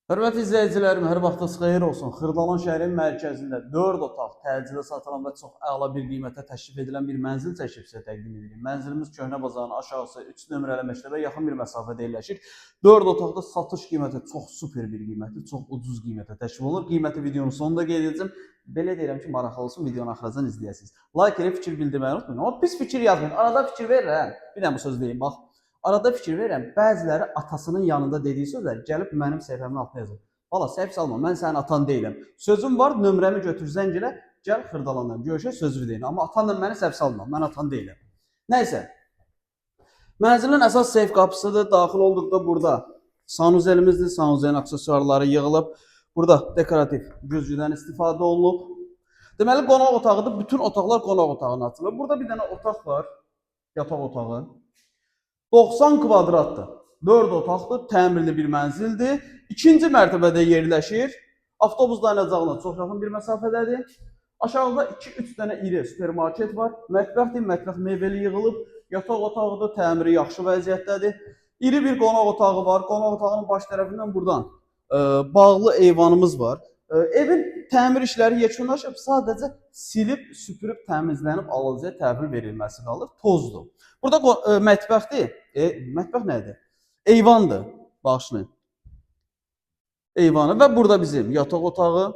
Hörmətli izləyicilərim, hər vaxtınız xeyir olsun. Xırdalan şəhərin mərkəzində 4 otaq təcili satılan və çox əla bir qiymətə təklif edilən bir mənzil çəkib sizə təqdim edirik. Mənzilimiz Köhnə Bazarın aşağısı 3 nömrəli məktəbə yaxın bir məsafədə yerləşir. 4 otaqda satış qiyməti çox super bir qiymətdir, çox ucuz qiymətə təklif olunur. Qiyməti videonun sonunda qeyd edəcəm. Belə deyirəm ki, maraqlı olsun, videonu axıracan izləyəsiniz. Like edib fikir bildirməyi unutmayın. Amma pis fikir yazmayın. Arada fikir verirəm. Bir dənə bu söz deyim, bax. Arada fikir verirəm. Bəziləri atasının yanında dediyi sözlər gəlib mənim səhifəmin altına yazır. Valla səhv salma, mən sənin atan deyiləm. Sözüm var, nömrəmi götür zəng elə, gəl Xırdalandan. Görüşək, sözü deyin. Amma atanla məni səhv salma, mən atan deyiləm. Nəysə. Mənzilin əsas seyf qapısıdır. Daxil olduqda burada sanuzelimizdir. Sanuzelin aksesuarları yığılıb. Burada dekorativ güzgüdən istifadə olunub. Deməli, qonaq otağıdır. Bütün otaqlar qonaq otağına açılır. Burada bir dənə otaq var. Yataq otağı. 90 kvadratdır. 4 otaqlı, təmirli bir mənzildir. İkinci mərtəbədə yerləşir. Avtobus dayanacağına çox yaxın bir məsafədədir. Aşağıda 2-3 dənə iri supermarket var. Mətbəxdir, mətbəx mebeli yığılıb. Yataq otağıdır, təmiri yaxşı vəziyyətdədir. İri bir qonaq otağı var. Qonaq otağının baş tərəfindən buradan bağlı eyvanımız var. Evin təmir işləri yekunlaşıb, sadəcə silib, süpürüb, təmizlənib alıcıya təhvil verilməsi qalır. Tozdur. Burada mətbəxdir. Mətbəx nədir? Eyvandır. Bağışlayın. Eyvanı və burada bizim yataq otağı,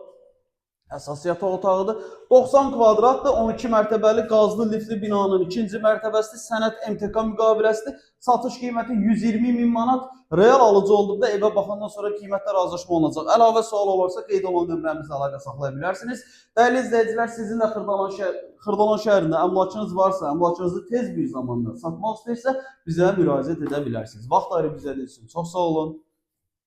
əsas yataq otağıdır. 90 kvadratdır, 12 mərtəbəli qazlı lifli binanın ikinci mərtəbəsidir. Sənəd MTK müqaviləsidir. Satış qiyməti 120 min manat. Real alıcı olduqda evə baxandan sonra qiymətlər razılaşma olunacaq. Əlavə sual olarsa qeyd olunan nömrəmizlə əlaqə saxlaya bilərsiniz. Dəyərli izləyicilər, sizin də Xırdalan şəhərində əmlakınız varsa, əmlakınızı tez bir zamanda satmaq istəyirsə, bizə müraciət edə bilərsiniz. Vaxt ayırıb bizə deyilsin. Çox sağ olun.